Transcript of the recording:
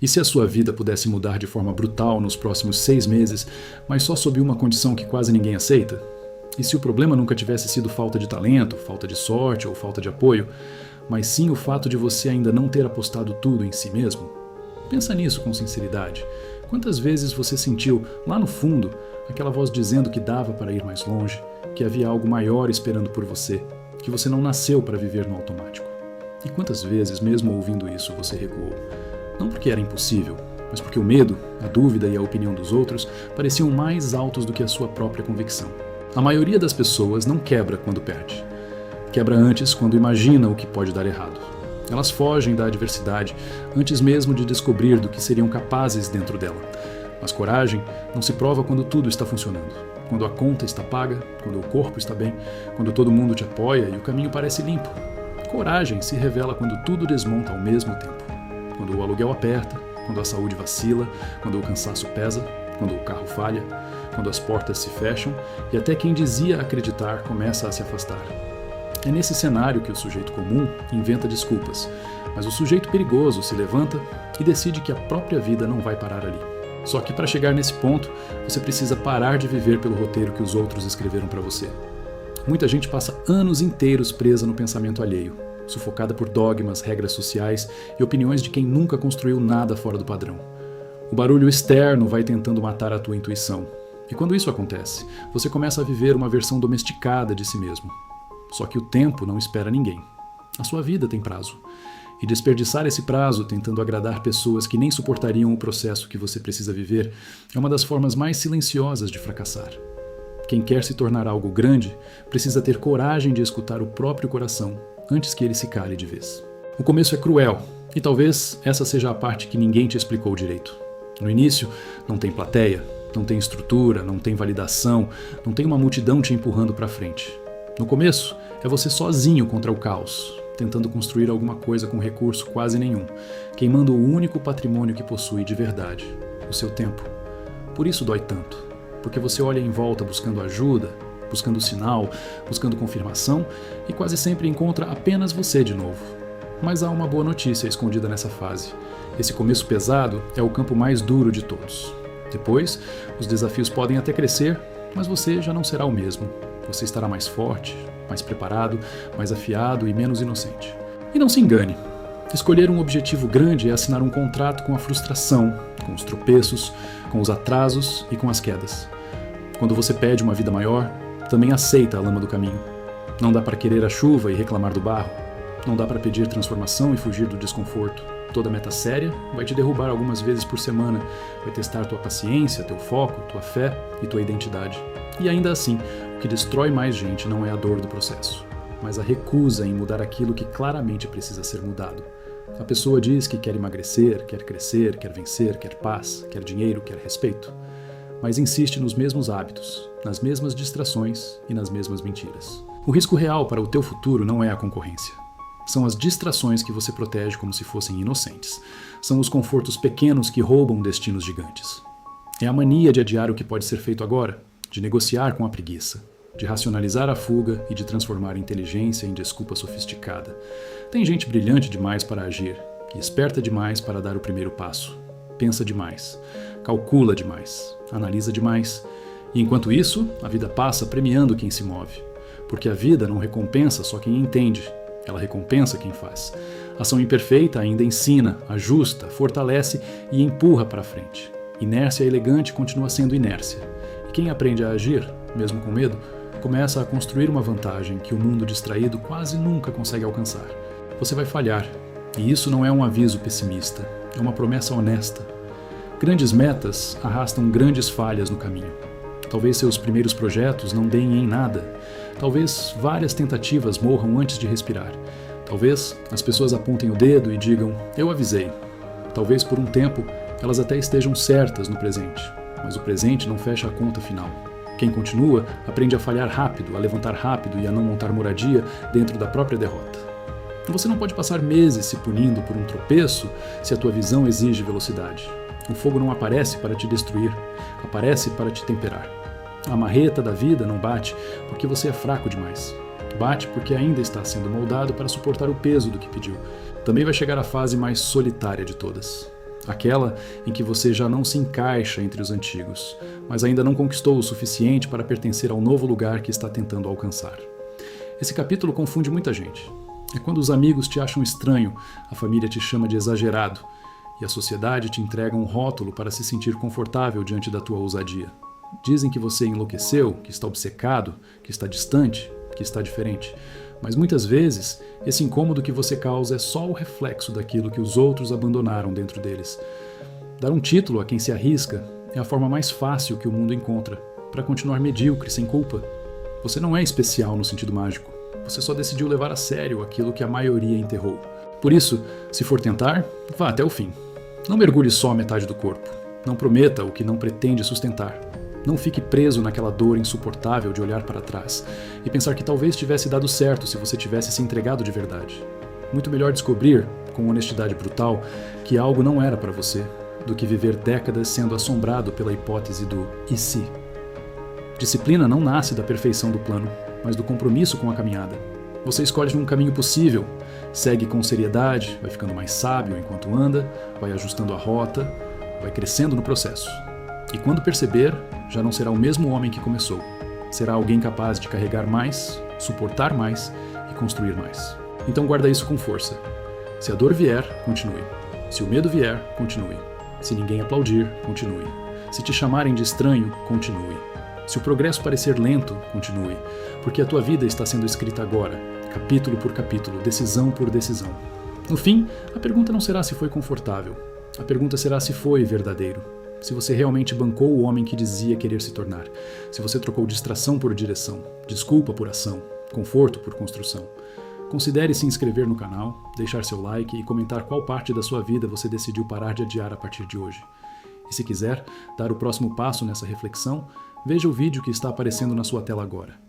E se a sua vida pudesse mudar de forma brutal nos próximos 6 meses, mas só sob uma condição que quase ninguém aceita? E se o problema nunca tivesse sido falta de talento, falta de sorte ou falta de apoio, mas sim o fato de você ainda não ter apostado tudo em si mesmo? Pensa nisso com sinceridade. Quantas vezes você sentiu, lá no fundo, aquela voz dizendo que dava para ir mais longe, que havia algo maior esperando por você, que você não nasceu para viver no automático? E quantas vezes, mesmo ouvindo isso, você recuou? Não porque era impossível, mas porque o medo, a dúvida e a opinião dos outros pareciam mais altos do que a sua própria convicção. A maioria das pessoas não quebra quando perde. Quebra antes quando imagina o que pode dar errado. Elas fogem da adversidade antes mesmo de descobrir do que seriam capazes dentro dela. Mas coragem não se prova quando tudo está funcionando. Quando a conta está paga, quando o corpo está bem, quando todo mundo te apoia e o caminho parece limpo. Coragem se revela quando tudo desmonta ao mesmo tempo. Quando o aluguel aperta, quando a saúde vacila, quando o cansaço pesa, quando o carro falha, quando as portas se fecham e até quem dizia acreditar começa a se afastar. É nesse cenário que o sujeito comum inventa desculpas, mas o sujeito perigoso se levanta e decide que a própria vida não vai parar ali. Só que para chegar nesse ponto, você precisa parar de viver pelo roteiro que os outros escreveram para você. Muita gente passa anos inteiros presa no pensamento alheio, sufocada por dogmas, regras sociais e opiniões de quem nunca construiu nada fora do padrão. O barulho externo vai tentando matar a tua intuição. E quando isso acontece, você começa a viver uma versão domesticada de si mesmo. Só que o tempo não espera ninguém. A sua vida tem prazo. E desperdiçar esse prazo tentando agradar pessoas que nem suportariam o processo que você precisa viver é uma das formas mais silenciosas de fracassar. Quem quer se tornar algo grande precisa ter coragem de escutar o próprio coração antes que ele se cale de vez. O começo é cruel, e talvez essa seja a parte que ninguém te explicou direito. No início, não tem plateia, não tem estrutura, não tem validação, não tem uma multidão te empurrando para frente. No começo, é você sozinho contra o caos, tentando construir alguma coisa com recurso quase nenhum, queimando o único patrimônio que possui de verdade, o seu tempo. Por isso dói tanto, porque você olha em volta buscando ajuda, buscando sinal, buscando confirmação e quase sempre encontra apenas você de novo. Mas há uma boa notícia escondida nessa fase. Esse começo pesado é o campo mais duro de todos. Depois, os desafios podem até crescer, mas você já não será o mesmo. Você estará mais forte, mais preparado, mais afiado e menos inocente. E não se engane. Escolher um objetivo grande é assinar um contrato com a frustração, com os tropeços, com os atrasos e com as quedas. Quando você pede uma vida maior, também aceita a lama do caminho. Não dá para querer a chuva e reclamar do barro. Não dá para pedir transformação e fugir do desconforto. Toda meta séria vai te derrubar algumas vezes por semana, vai testar tua paciência, teu foco, tua fé e tua identidade. E ainda assim, o que destrói mais gente não é a dor do processo, mas a recusa em mudar aquilo que claramente precisa ser mudado. A pessoa diz que quer emagrecer, quer crescer, quer vencer, quer paz, quer dinheiro, quer respeito, mas insiste nos mesmos hábitos, nas mesmas distrações e nas mesmas mentiras. O risco real para o teu futuro não é a concorrência. São as distrações que você protege como se fossem inocentes. São os confortos pequenos que roubam destinos gigantes. É a mania de adiar o que pode ser feito agora, de negociar com a preguiça, de racionalizar a fuga e de transformar a inteligência em desculpa sofisticada. Tem gente brilhante demais para agir e esperta demais para dar o primeiro passo. Pensa demais, calcula demais, analisa demais. E enquanto isso, a vida passa premiando quem se move. Porque a vida não recompensa só quem entende, ela recompensa quem faz. Ação imperfeita ainda ensina, ajusta, fortalece e empurra para frente. Inércia elegante continua sendo inércia. E quem aprende a agir, mesmo com medo, começa a construir uma vantagem que o mundo distraído quase nunca consegue alcançar. Você vai falhar, e isso não é um aviso pessimista, é uma promessa honesta. Grandes metas arrastam grandes falhas no caminho. Talvez seus primeiros projetos não deem em nada. Talvez várias tentativas morram antes de respirar. Talvez as pessoas apontem o dedo e digam, eu avisei. Talvez por um tempo elas até estejam certas no presente, mas o presente não fecha a conta final. Quem continua aprende a falhar rápido, a levantar rápido e a não montar moradia dentro da própria derrota. Você não pode passar meses se punindo por um tropeço se a tua visão exige velocidade. O fogo não aparece para te destruir, aparece para te temperar. A marreta da vida não bate porque você é fraco demais. Bate porque ainda está sendo moldado para suportar o peso do que pediu. Também vai chegar a fase mais solitária de todas. Aquela em que você já não se encaixa entre os antigos, mas ainda não conquistou o suficiente para pertencer ao novo lugar que está tentando alcançar. Esse capítulo confunde muita gente. É quando os amigos te acham estranho, a família te chama de exagerado e a sociedade te entrega um rótulo para se sentir confortável diante da tua ousadia. Dizem que você enlouqueceu, que está obcecado, que está distante, que está diferente. Mas muitas vezes, esse incômodo que você causa é só o reflexo daquilo que os outros abandonaram dentro deles. Dar um título a quem se arrisca é a forma mais fácil que o mundo encontra para continuar medíocre, sem culpa. Você não é especial no sentido mágico. Você só decidiu levar a sério aquilo que a maioria enterrou. Por isso, se for tentar, vá até o fim. Não mergulhe só a metade do corpo. Não prometa o que não pretende sustentar. Não fique preso naquela dor insuportável de olhar para trás e pensar que talvez tivesse dado certo se você tivesse se entregado de verdade. Muito melhor descobrir, com honestidade brutal, que algo não era para você, do que viver décadas sendo assombrado pela hipótese do "e se?". Disciplina não nasce da perfeição do plano, mas do compromisso com a caminhada. Você escolhe um caminho possível, segue com seriedade, vai ficando mais sábio enquanto anda, vai ajustando a rota, vai crescendo no processo. E quando perceber, já não será o mesmo homem que começou. Será alguém capaz de carregar mais, suportar mais e construir mais. Então guarda isso com força. Se a dor vier, continue. Se o medo vier, continue. Se ninguém aplaudir, continue. Se te chamarem de estranho, continue. Se o progresso parecer lento, continue. Porque a tua vida está sendo escrita agora, capítulo por capítulo, decisão por decisão. No fim, a pergunta não será se foi confortável. A pergunta será se foi verdadeiro. Se você realmente bancou o homem que dizia querer se tornar. Se você trocou distração por direção, desculpa por ação, conforto por construção. Considere se inscrever no canal, deixar seu like e comentar qual parte da sua vida você decidiu parar de adiar a partir de hoje. E se quiser dar o próximo passo nessa reflexão, veja o vídeo que está aparecendo na sua tela agora.